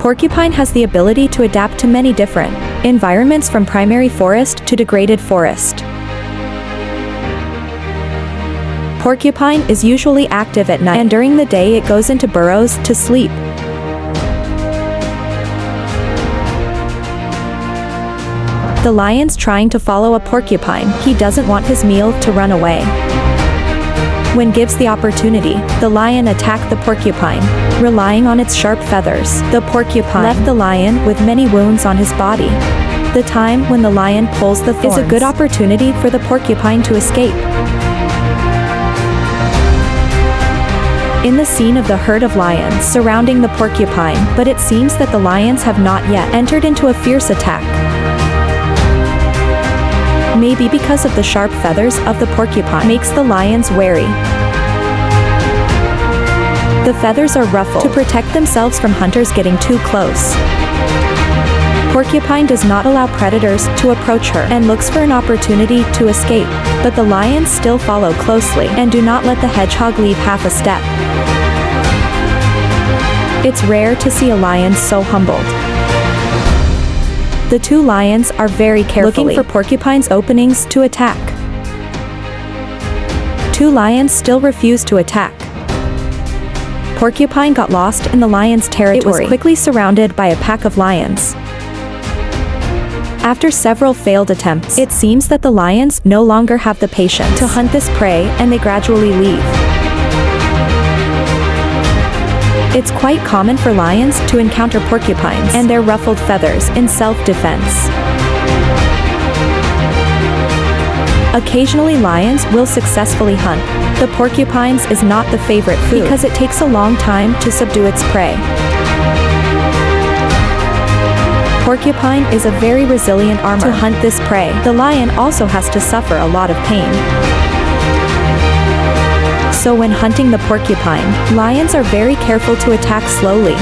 Porcupine has the ability to adapt to many different environments, from primary forest to degraded forest. Porcupine is usually active at night, and during the day it goes into burrows to sleep. The lion's trying to follow a porcupine. He doesn't want his meal to run away. When gives the opportunity, the lion attacked the porcupine, relying on its sharp feathers. The porcupine left the lion with many wounds on his body. The time when the lion pulls the thorns is a good opportunity for the porcupine to escape. In the scene of the herd of lions surrounding the porcupine, but it seems that the lions have not yet entered into a fierce attack. Maybe because of the sharp feathers of the porcupine makes the lions wary. The feathers are ruffled to protect themselves from hunters getting too close. Porcupine does not allow predators to approach her and looks for an opportunity to escape, but the lions still follow closely and do not let the hedgehog leave half a step. It's rare to see a lion so humbled. The two lions are very carefully looking for porcupine's openings to attack. Two lions still refuse to attack. Porcupine got lost in the lion's territory. It was quickly surrounded by a pack of lions. After several failed attempts, it seems that the lions no longer have the patience to hunt this prey, and they gradually leave. It's quite common for lions to encounter porcupines and their ruffled feathers in self-defense. Occasionally lions will successfully hunt. The porcupines is not the favorite food because it takes a long time to subdue its prey. Porcupine is a very resilient armor to hunt this prey. The lion also has to suffer a lot of pain. So when hunting the porcupine, lions are very careful to attack slowly.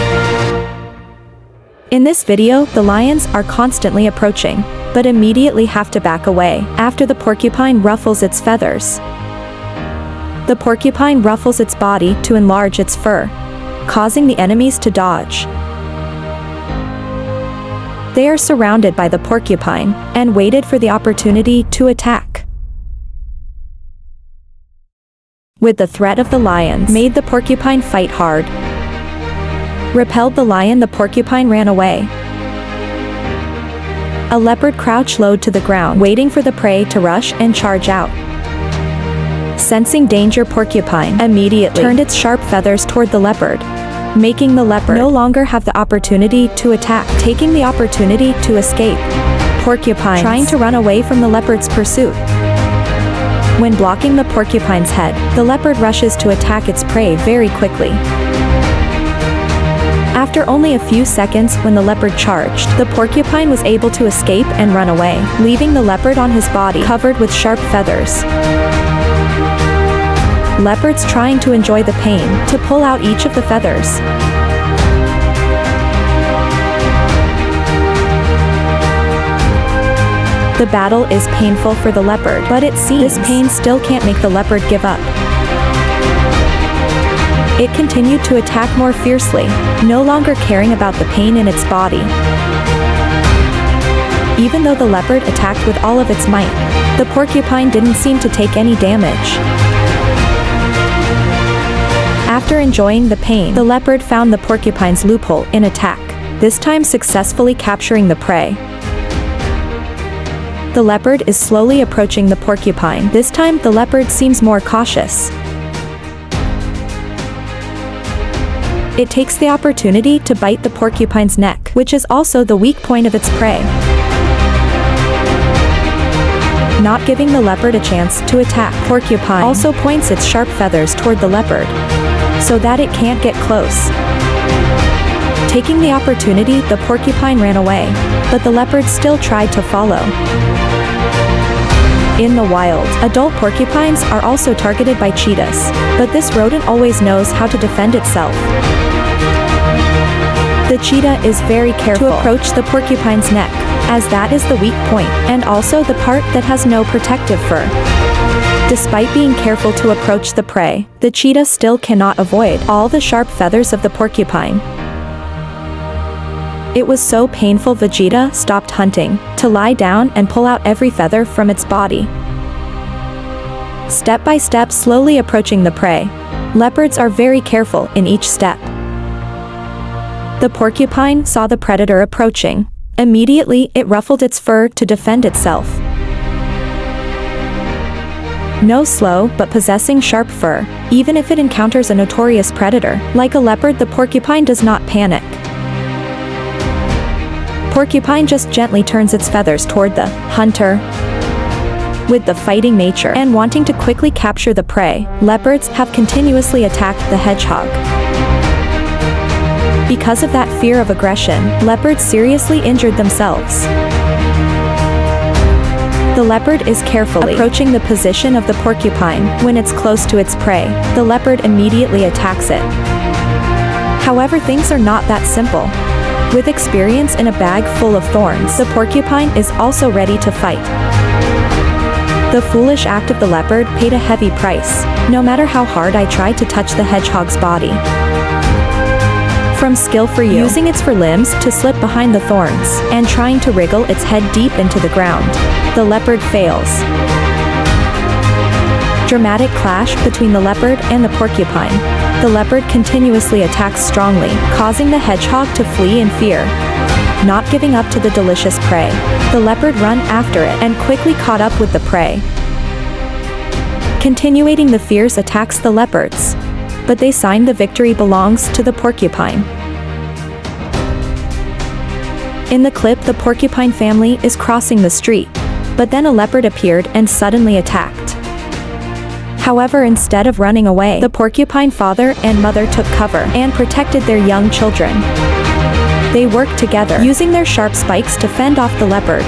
In this video, the lions are constantly approaching, but immediately have to back away after the porcupine ruffles its feathers. The porcupine ruffles its body to enlarge its fur, causing the enemies to dodge. They are surrounded by the porcupine and waited for the opportunity to attack. With the threat of the lions, made the porcupine fight hard. Repelled the lion, the porcupine ran away. A leopard crouched low to the ground, waiting for the prey to rush and charge out. Sensing danger, porcupine immediately turned its sharp feathers toward the leopard, making the leopard no longer have the opportunity to attack, taking the opportunity to escape. Porcupine trying to run away from the leopard's pursuit. When blocking the porcupine's head, the leopard rushes to attack its prey very quickly. After only a few seconds, when the leopard charged, the porcupine was able to escape and run away, leaving the leopard on his body covered with sharp feathers. Leopards trying to enjoy the pain to pull out each of the feathers. The battle is painful for the leopard, but it seems this pain still can't make the leopard give up. It continued to attack more fiercely, no longer caring about the pain in its body. Even though the leopard attacked with all of its might, the porcupine didn't seem to take any damage. After enjoying the pain, the leopard found the porcupine's loophole in attack, this time successfully capturing the prey. The leopard is slowly approaching the porcupine. This time, the leopard seems more cautious. It takes the opportunity to bite the porcupine's neck, which is also the weak point of its prey, not giving the leopard a chance to attack. Porcupine also points its sharp feathers toward the leopard, so that it can't get close. Taking the opportunity, the porcupine ran away, but the leopard still tried to follow. In the wild, adult porcupines are also targeted by cheetahs, but this rodent always knows how to defend itself. The cheetah is very careful to approach the porcupine's neck, as that is the weak point, and also the part that has no protective fur. Despite being careful to approach the prey, the cheetah still cannot avoid all the sharp feathers of the porcupine. It was so painful Vegeta stopped hunting, to lie down and pull out every feather from its body. Step by step slowly approaching the prey. Leopards are very careful in each step. The porcupine saw the predator approaching. Immediately, it ruffled its fur to defend itself. No slow but possessing sharp fur, even if it encounters a notorious predator. Like a leopard, the porcupine does not panic. Porcupine just gently turns its feathers toward the hunter. With the fighting nature and wanting to quickly capture the prey, leopards have continuously attacked the hedgehog. Because of that fear of aggression, leopards seriously injured themselves. The leopard is carefully approaching the position of the porcupine. When it's close to its prey, the leopard immediately attacks it. However, things are not that simple. With experience in a bag full of thorns, the porcupine is also ready to fight. The foolish act of the leopard paid a heavy price, no matter how hard I tried to touch the hedgehog's body. From skill for using its forelimbs to slip behind the thorns, and trying to wriggle its head deep into the ground, the leopard fails. Dramatic clash between the leopard and the porcupine. The leopard continuously attacks strongly, causing the hedgehog to flee in fear. Not giving up to the delicious prey, the leopard ran after it and quickly caught up with the prey. Continuing the fierce attacks the leopards. But they signed the victory belongs to the porcupine. In the clip, the porcupine family is crossing the street, but then a leopard appeared and suddenly attacked. However, instead of running away, the porcupine father and mother took cover and protected their young children. They worked together, using their sharp spikes to fend off the leopard.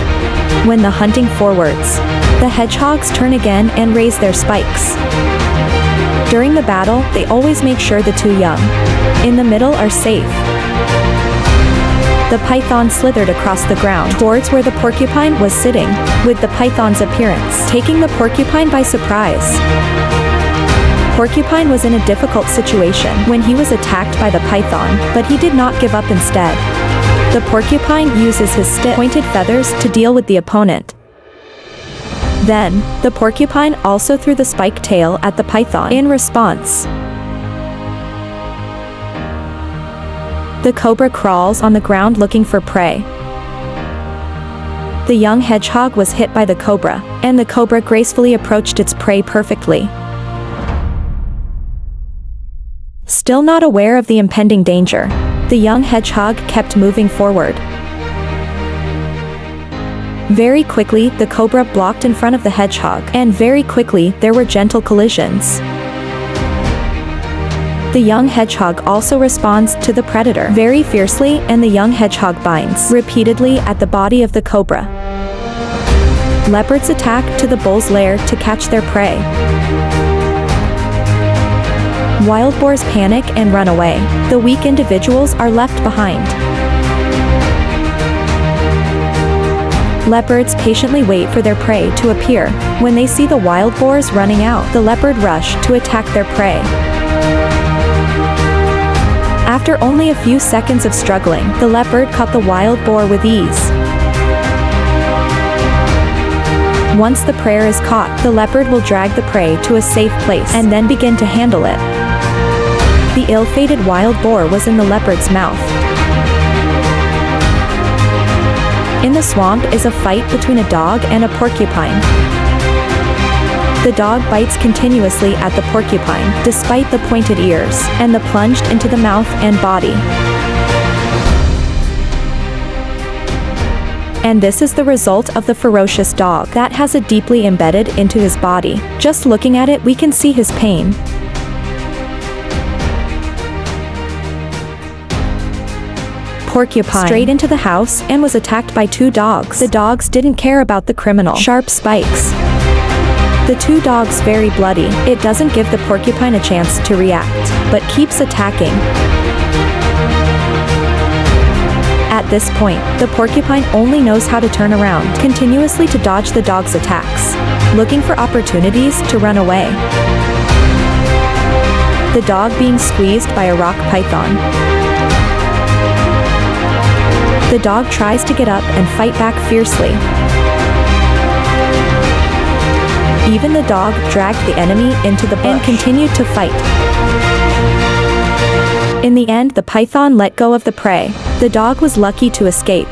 When the hunting forwards, the hedgehogs turn again and raise their spikes. During the battle, they always make sure the two young in the middle are safe. The python slithered across the ground towards where the porcupine was sitting, with the python's appearance taking the porcupine by surprise. Porcupine was in a difficult situation when he was attacked by the python, but he did not give up instead. The porcupine uses his stiff-pointed feathers to deal with the opponent. Then, the porcupine also threw the spiked tail at the python in response. The cobra crawls on the ground looking for prey. The young hedgehog was hit by the cobra, and the cobra gracefully approached its prey perfectly. Still not aware of the impending danger, the young hedgehog kept moving forward. Very quickly, the cobra blocked in front of the hedgehog, and very quickly, there were gentle collisions. The young hedgehog also responds to the predator very fiercely, and the young hedgehog binds repeatedly at the body of the cobra. Leopards attack to the bull's lair to catch their prey. Wild boars panic and run away. The weak individuals are left behind. Leopards patiently wait for their prey to appear. When they see the wild boars running out, the leopard rush to attack their prey. After only a few seconds of struggling, the leopard caught the wild boar with ease. Once the prey is caught, the leopard will drag the prey to a safe place and then begin to handle it. The ill-fated wild boar was in the leopard's mouth. In the swamp is a fight between a dog and a porcupine. The dog bites continuously at the porcupine, despite the pointed ears, and the plunged into the mouth and body. And this is the result of the ferocious dog that has it deeply embedded into his body. Just looking at it, we can see his pain. Porcupine strayed into the house and was attacked by two dogs. The dogs didn't care about the criminal sharp spikes. The two dogs very bloody. It doesn't give the porcupine a chance to react, but keeps attacking. At this point, the porcupine only knows how to turn around continuously to dodge the dog's attacks, looking for opportunities to run away. The dog being squeezed by a rock python. The dog tries to get up and fight back fiercely. Even the dog dragged the enemy into the bush and continued to fight. In the end, the python let go of the prey. The dog was lucky to escape.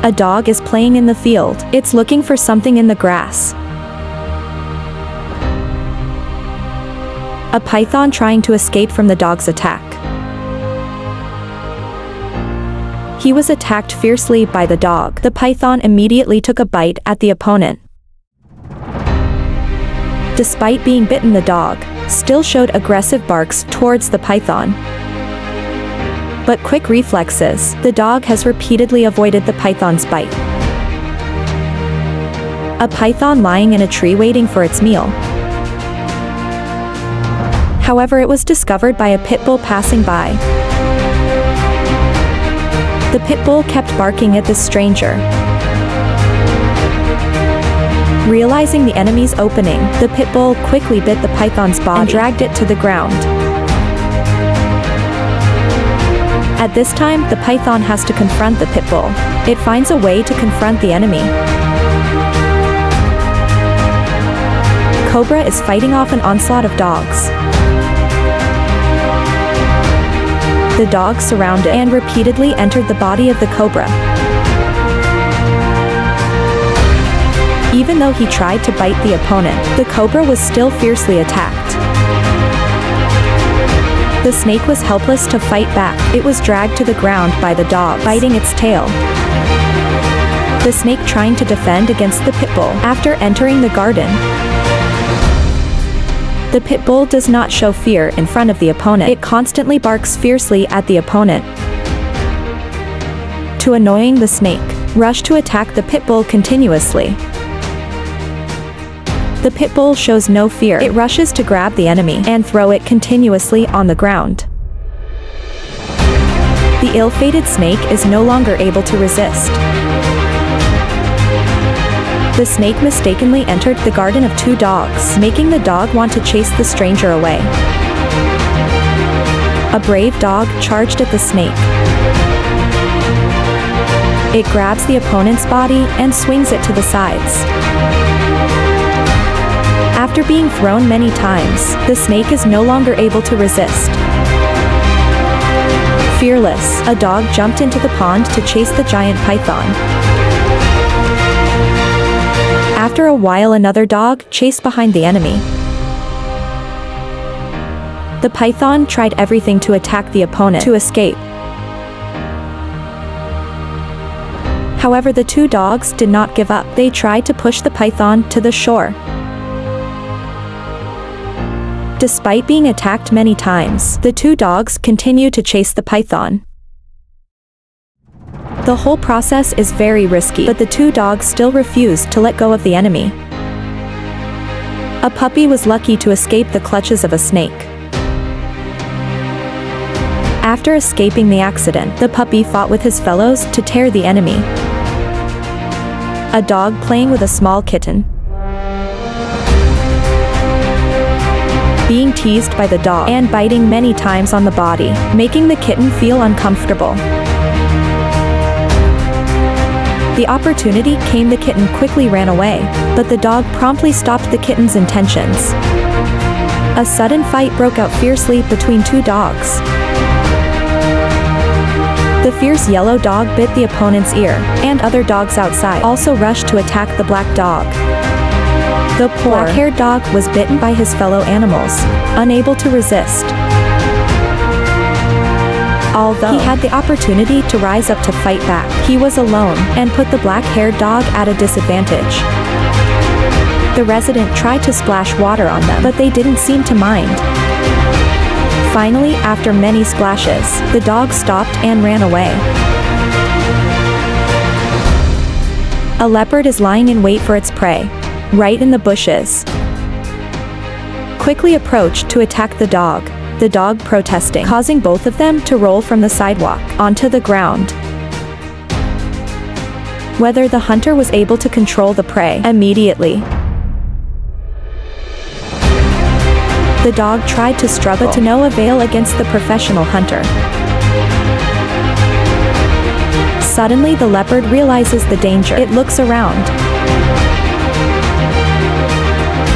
A dog is playing in the field. It's looking for something in the grass. A python trying to escape from the dog's attack. He was attacked fiercely by the dog. The python immediately took a bite at the opponent. Despite being bitten, the dog still showed aggressive barks towards the python. But quick reflexes, the dog has repeatedly avoided the python's bite. A python lying in a tree waiting for its meal. However, it was discovered by a pit bull passing by. The pit bull kept barking at this stranger. Realizing the enemy's opening, the pit bull quickly bit the python's body and dragged it to the ground. At this time, the python has to confront the pit bull. It finds a way to confront the enemy. Cobra is fighting off an onslaught of dogs. The dog surrounded and repeatedly entered the body of the cobra. Even though he tried to bite the opponent, the cobra was still fiercely attacked. The snake was helpless to fight back. It was dragged to the ground by the dog, biting its tail. The snake trying to defend against the pit bull. After entering the garden, the pit bull does not show fear in front of the opponent. It constantly barks fiercely at the opponent. Too annoying, the snake rushed to attack the pit bull continuously. The pit bull shows no fear. It rushes to grab the enemy and throw it continuously on the ground. The ill-fated snake is no longer able to resist. The snake mistakenly entered the garden of two dogs, making the dog want to chase the stranger away. A brave dog charged at the snake. It grabs the opponent's body and swings it to the sides. After being thrown many times, the snake is no longer able to resist. Fearless, a dog jumped into the pond to chase the giant python. After a while, another dog chased behind the enemy. The python tried everything to attack the opponent to escape. However, the two dogs did not give up. They tried to push the python to the shore. Despite being attacked many times, the two dogs continue to chase the python. The whole process is very risky, but the two dogs still refuse to let go of the enemy. A puppy was lucky to escape the clutches of a snake. After escaping the accident, the puppy fought with his fellows to tear the enemy. A dog playing with a small kitten. Being teased by the dog and biting many times on the body, making the kitten feel uncomfortable. The opportunity came, the kitten quickly ran away, but the dog promptly stopped the kitten's intentions. A sudden fight broke out fiercely between two dogs. The fierce yellow dog bit the opponent's ear, and other dogs outside also rushed to attack the black dog. The black-haired dog was bitten by his fellow animals, unable to resist. Although he had the opportunity to rise up to fight back, he was alone and put the black-haired dog at a disadvantage. The resident tried to splash water on them, but they didn't seem to mind. Finally, after many splashes, the dog stopped and ran away. A leopard is lying in wait for its prey, right in the bushes. Quickly approached to attack the dog protesting, causing both of them to roll from the sidewalk onto the ground. Whether the hunter was able to control the prey immediately. The dog tried to struggle, but to no avail against the professional hunter. Suddenly the leopard realizes the danger. It looks around.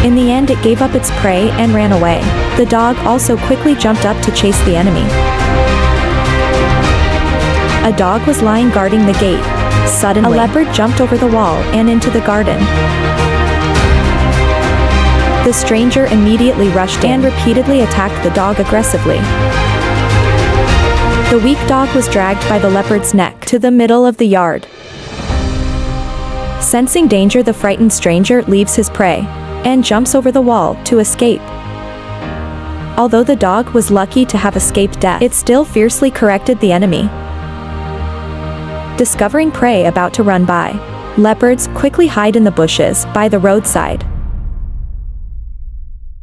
In the end, it gave up its prey and ran away. The dog also quickly jumped up to chase the enemy. A dog was lying guarding the gate. Suddenly, a leopard jumped over the wall and into the garden. The stranger immediately rushed in and repeatedly attacked the dog aggressively. The weak dog was dragged by the leopard's neck to the middle of the yard. Sensing danger, the frightened stranger leaves his prey and jumps over the wall to escape. Although the dog was lucky to have escaped death, it still fiercely corrected the enemy. Discovering prey about to run by, leopards quickly hide in the bushes by the roadside.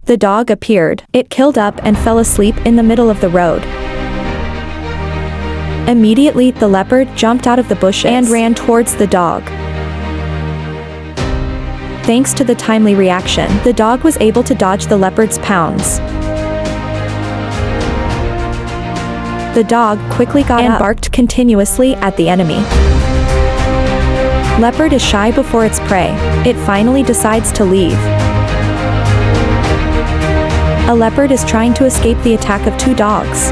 The dog appeared. It killed up and fell asleep in the middle of the road. Immediately, the leopard jumped out of the bushes and ran towards the dog. Thanks to the timely reaction, the dog was able to dodge the leopard's pounds. The dog quickly got up and barked continuously at the enemy. Leopard is shy before its prey. It finally decides to leave. A leopard is trying to escape the attack of two dogs.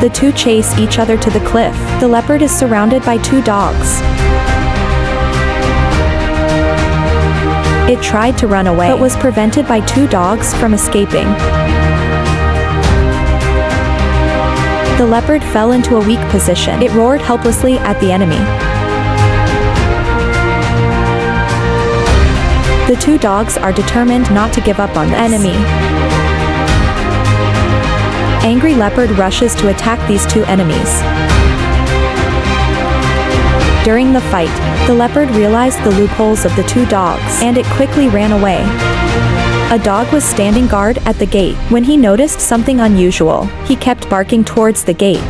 The two chase each other to the cliff. The leopard is surrounded by two dogs. It tried to run away, but was prevented by two dogs from escaping. The leopard fell into a weak position. It roared helplessly at the enemy. The two dogs are determined not to give up on the enemy. Angry leopard rushes to attack these two enemies. During the fight, the leopard realized the loopholes of the two dogs, and it quickly ran away. A dog was standing guard at the gate. When he noticed something unusual, he kept barking towards the gate.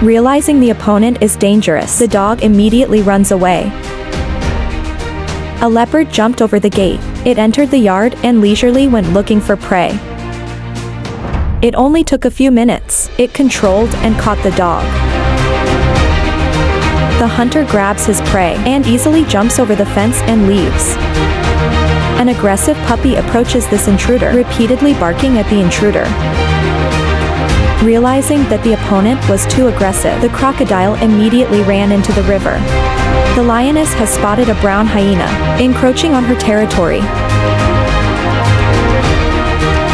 Realizing the opponent is dangerous, the dog immediately runs away. A leopard jumped over the gate. It entered the yard and leisurely went looking for prey. It only took a few minutes. It controlled and caught the dog. The hunter grabs his prey and easily jumps over the fence and leaves. An aggressive puppy approaches this intruder, repeatedly barking at the intruder. Realizing that the opponent was too aggressive, the crocodile immediately ran into the river. The lioness has spotted a brown hyena, encroaching on her territory.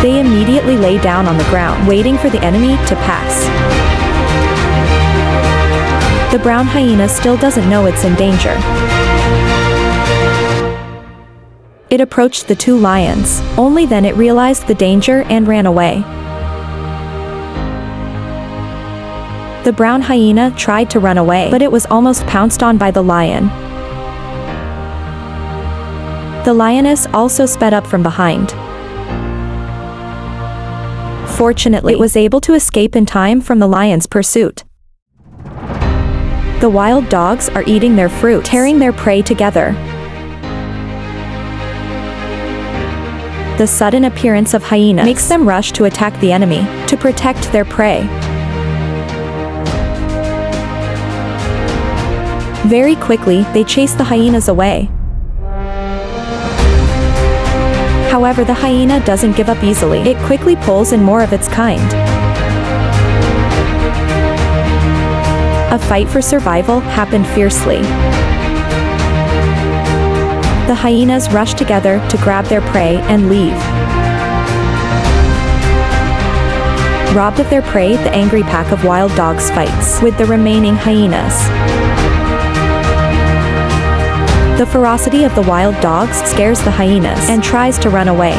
They immediately lay down on the ground, waiting for the enemy to pass. The brown hyena still doesn't know it's in danger. It approached the two lions. Only then it realized the danger and ran away. The brown hyena tried to run away, but it was almost pounced on by the lion. The lioness also sped up from behind. Fortunately, it was able to escape in time from the lion's pursuit. The wild dogs are eating their fruit, tearing their prey together. The sudden appearance of hyenas makes them rush to attack the enemy, to protect their prey. Very quickly, they chase the hyenas away. However, the hyena doesn't give up easily. It quickly pulls in more of its kind. A fight for survival happened fiercely. The hyenas rush together to grab their prey and leave. Robbed of their prey, the angry pack of wild dogs fights with the remaining hyenas. The ferocity of the wild dogs scares the hyenas and tries to run away.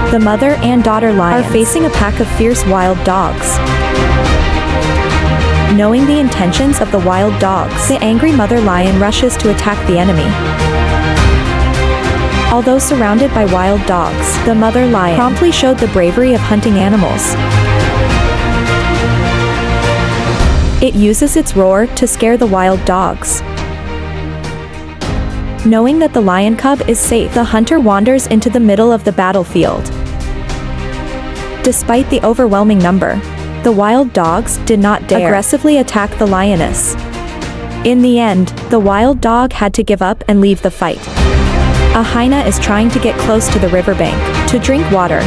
The mother and daughter lions are facing a pack of fierce wild dogs. Knowing the intentions of the wild dogs, the angry mother lion rushes to attack the enemy. Although surrounded by wild dogs, the mother lion promptly showed the bravery of hunting animals. It uses its roar to scare the wild dogs. Knowing that the lion cub is safe, the hunter wanders into the middle of the battlefield. Despite the overwhelming number, the wild dogs did not dare aggressively attack the lioness. In the end, the wild dog had to give up and leave the fight. A hyena is trying to get close to the riverbank to drink water.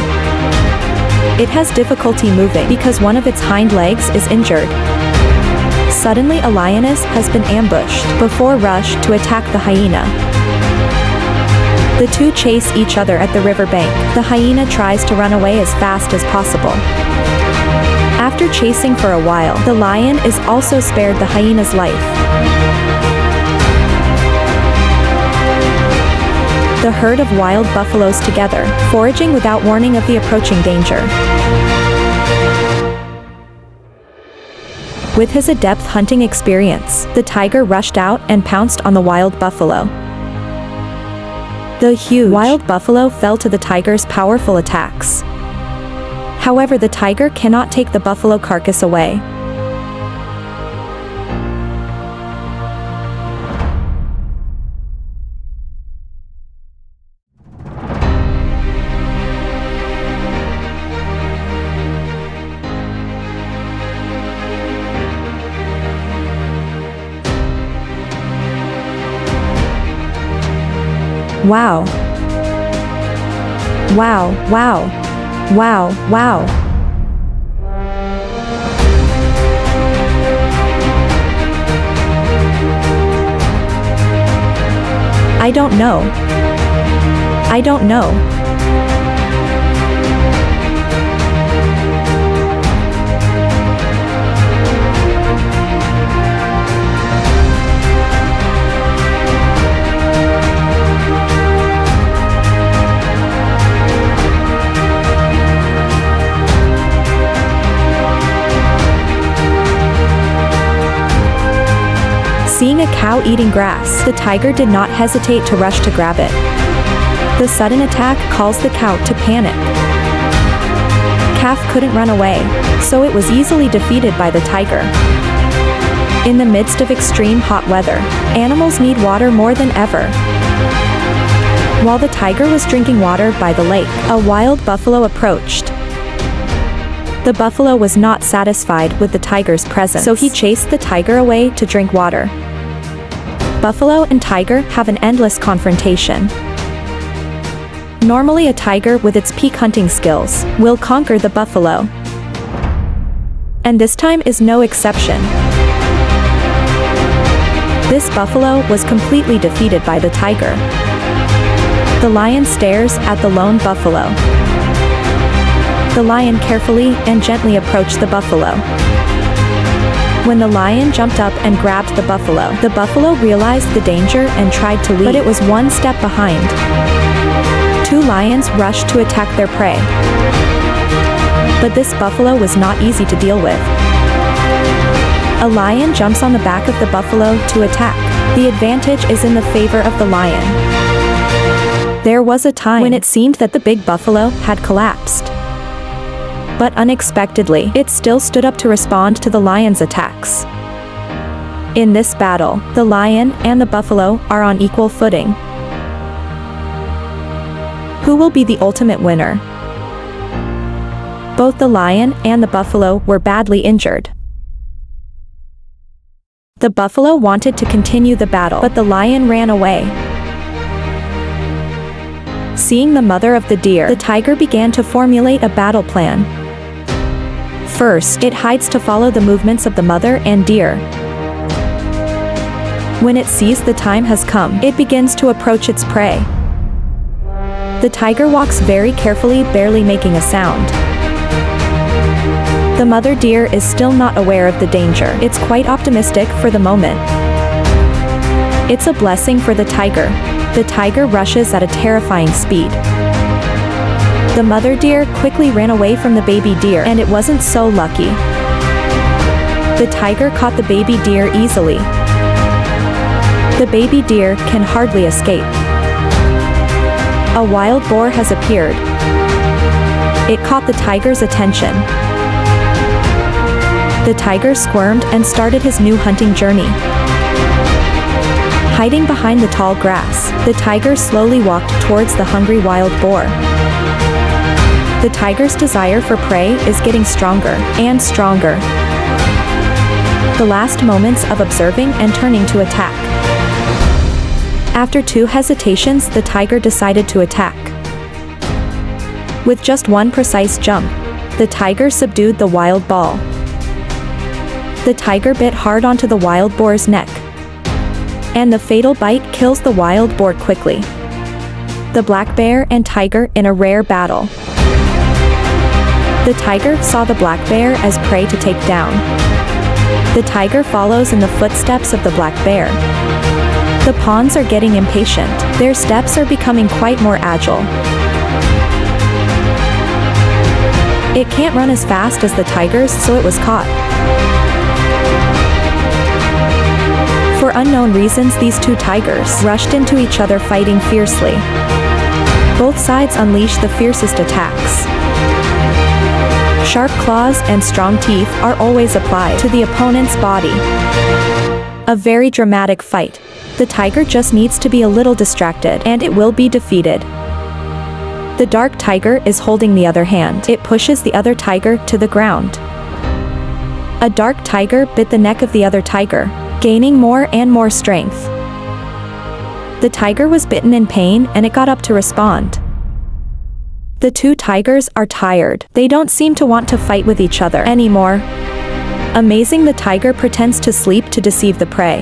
It has difficulty moving because one of its hind legs is injured. Suddenly a lioness has been ambushed before rush to attack the hyena. The two chase each other at the riverbank. The hyena tries to run away as fast as possible. After chasing for a while, the lion is also spared the hyena's life. The herd of wild buffaloes together, foraging without warning of the approaching danger. With his adept hunting experience, the tiger rushed out and pounced on the wild buffalo. The huge wild buffalo fell to the tiger's powerful attacks. However, the tiger cannot take the buffalo carcass away. Wow. Wow, wow. Wow, wow. I don't know. I don't know. Seeing a cow eating grass, the tiger did not hesitate to rush to grab it. The sudden attack caused the cow to panic. Calf couldn't run away, so it was easily defeated by the tiger. In the midst of extreme hot weather, animals need water more than ever. While the tiger was drinking water by the lake, a wild buffalo approached. The buffalo was not satisfied with the tiger's presence, so he chased the tiger away to drink water. Buffalo and tiger have an endless confrontation. Normally a tiger with its peak hunting skills will conquer the buffalo. And this time is no exception. This buffalo was completely defeated by the tiger. The lion stares at the lone buffalo. The lion carefully and gently approached the buffalo. When the lion jumped up and grabbed the buffalo realized the danger and tried to leave, but it was one step behind. Two lions rushed to attack their prey. But this buffalo was not easy to deal with. A lion jumps on the back of the buffalo to attack. The advantage is in the favor of the lion. There was a time when it seemed that the big buffalo had collapsed. But unexpectedly, it still stood up to respond to the lion's attacks. In this battle, the lion and the buffalo are on equal footing. Who will be the ultimate winner? Both the lion and the buffalo were badly injured. The buffalo wanted to continue the battle, but the lion ran away. Seeing the mother of the deer, the tiger began to formulate a battle plan. First, it hides to follow the movements of the mother and deer. When it sees the time has come, it begins to approach its prey. The tiger walks very carefully, barely making a sound. The mother deer is still not aware of the danger. It's quite optimistic for the moment. It's a blessing for the tiger. The tiger rushes at a terrifying speed. The mother deer quickly ran away from the baby deer, and it wasn't so lucky. The tiger caught the baby deer easily. The baby deer can hardly escape. A wild boar has appeared. It caught the tiger's attention. The tiger squirmed and started his new hunting journey. Hiding behind the tall grass, the tiger slowly walked towards the hungry wild boar. The tiger's desire for prey is getting stronger and stronger. The last moments of observing and turning to attack. After 2 hesitations, the tiger decided to attack. With just one precise jump, the tiger subdued the wild boar. The tiger bit hard onto the wild boar's neck, and the fatal bite kills the wild boar quickly. The black bear and tiger in a rare battle. The tiger saw the black bear as prey to take down. The tiger follows in the footsteps of the black bear. The pawns are getting impatient. Their steps are becoming quite more agile. It can't run as fast as the tigers, so it was caught. For unknown reasons, these 2 tigers rushed into each other, fighting fiercely. Both sides unleashed the fiercest attacks. Sharp claws and strong teeth are always applied to the opponent's body. A very dramatic fight. The tiger just needs to be a little distracted and it will be defeated. The dark tiger is holding the other hand. It pushes the other tiger to the ground. A dark tiger bit the neck of the other tiger, gaining more and more strength. The tiger was bitten in pain and it got up to respond. The 2 tigers are tired. They don't seem to want to fight with each other anymore. Amazing, the tiger pretends to sleep to deceive the prey.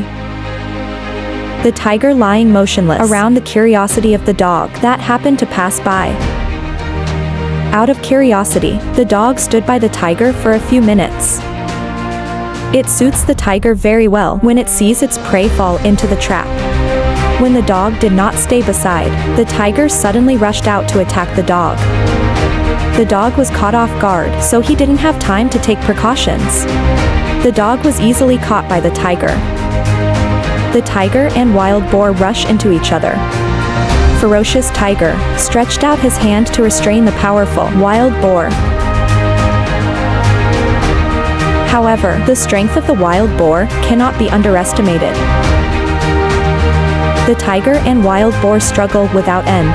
The tiger lying motionless around the curiosity of the dog that happened to pass by. Out of curiosity, the dog stood by the tiger for a few minutes. It suits the tiger very well when it sees its prey fall into the trap. When the dog did not stay beside, the tiger suddenly rushed out to attack the dog. The dog was caught off guard, so he didn't have time to take precautions. The dog was easily caught by the tiger. The tiger and wild boar rush into each other. Ferocious tiger stretched out his hand to restrain the powerful wild boar. However, the strength of the wild boar cannot be underestimated. The tiger and wild boar struggle without end.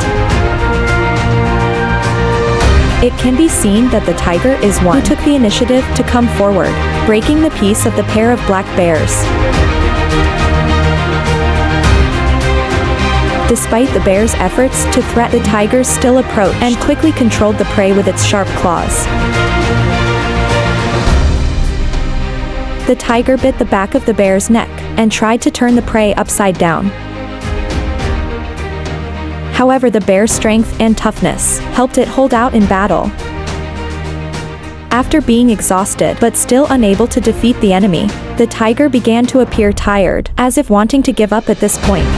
It can be seen that the tiger is one who took the initiative to come forward, breaking the peace of the pair of black bears. Despite the bear's efforts to threaten, the tiger still approached and quickly controlled the prey with its sharp claws. The tiger bit the back of the bear's neck and tried to turn the prey upside down. However, the bear's strength and toughness helped it hold out in battle. After being exhausted but still unable to defeat the enemy, the tiger began to appear tired, as if wanting to give up at this point.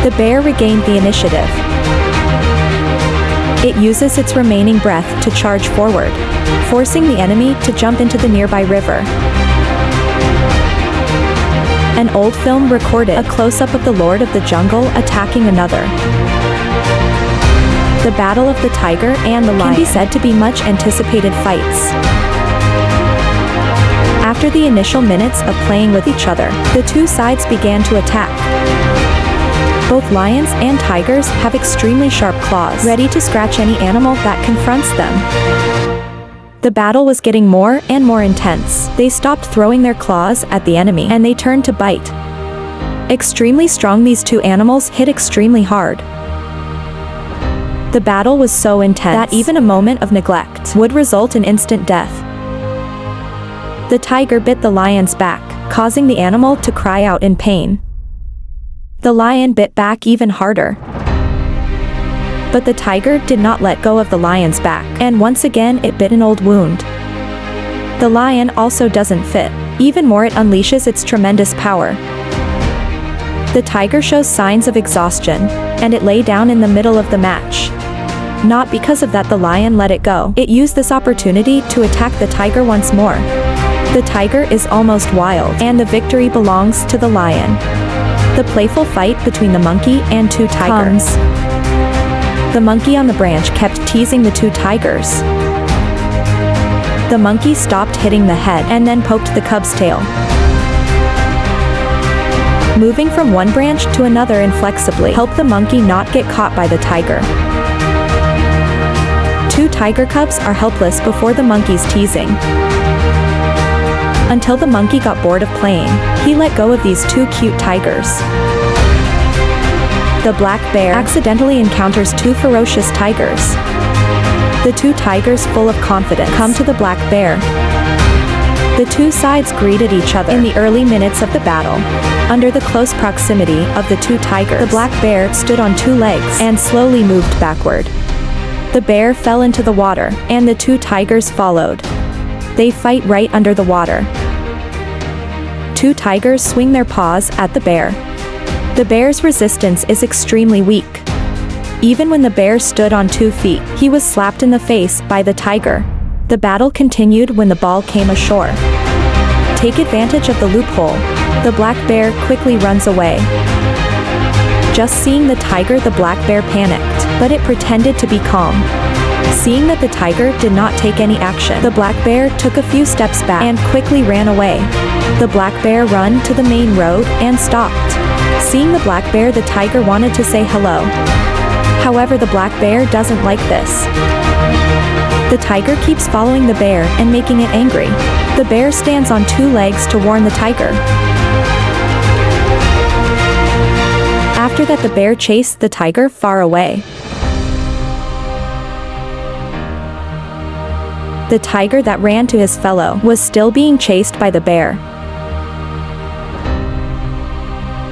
The bear regained the initiative. It uses its remaining breath to charge forward, forcing the enemy to jump into the nearby river. An old film recorded a close-up of the Lord of the Jungle attacking another. The battle of the tiger and the lion can be said to be much anticipated fights. After the initial minutes of playing with each other, the 2 sides began to attack. Both lions and tigers have extremely sharp claws, ready to scratch any animal that confronts them. The battle was getting more and more intense. They stopped throwing their claws at the enemy and they turned to bite. Extremely strong, these 2 animals hit extremely hard. The battle was so intense that even a moment of neglect would result in instant death. The tiger bit the lion's back, causing the animal to cry out in pain. The lion bit back even harder. But the tiger did not let go of the lion's back, and once again it bit an old wound. The lion also doesn't fit. Even more, it unleashes its tremendous power. The tiger shows signs of exhaustion, and it lay down in the middle of the match. Not because of that the lion let it go. It used this opportunity to attack the tiger once more. The tiger is almost wild, and the victory belongs to the lion. The playful fight between the monkey and 2 tigers. The monkey on the branch kept teasing the 2 tigers. The monkey stopped hitting the head and then poked the cub's tail. Moving from one branch to another inflexibly helped the monkey not get caught by the tiger. 2 tiger cubs are helpless before the monkey's teasing. Until the monkey got bored of playing, he let go of these two cute tigers. The black bear accidentally encounters two ferocious tigers. The two tigers, full of confidence, come to the black bear. The two sides greeted each other in the early minutes of the battle. Under the close proximity of the two tigers, the black bear stood on two legs and slowly moved backward. The bear fell into the water, and the two tigers followed. They fight right under the water. Two tigers swing their paws at the bear. The bear's resistance is extremely weak. Even when the bear stood on 2 feet, he was slapped in the face by the tiger. The battle continued when the ball came ashore. Take advantage of the loophole. The black bear quickly runs away. Just seeing the tiger, the black bear panicked, but it pretended to be calm. Seeing that the tiger did not take any action, the black bear took a few steps back and quickly ran away. The black bear ran to the main road and stopped. Seeing the black bear, the tiger wanted to say hello. However, the black bear doesn't like this. The tiger keeps following the bear and making it angry. The bear stands on 2 legs to warn the tiger. After that, the bear chased the tiger far away. The tiger that ran to his fellow was still being chased by the bear.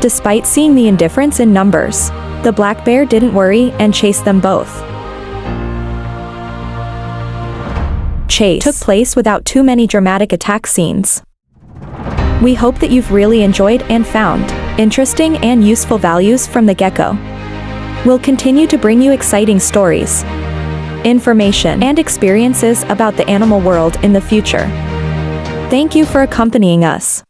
Despite seeing the indifference in numbers, the black bear didn't worry and chased them both. Chase took place without too many dramatic attack scenes. We hope that you've really enjoyed and found interesting and useful values from the gecko. We'll continue to bring you exciting stories, information, and experiences about the animal world in the future. Thank you for accompanying us.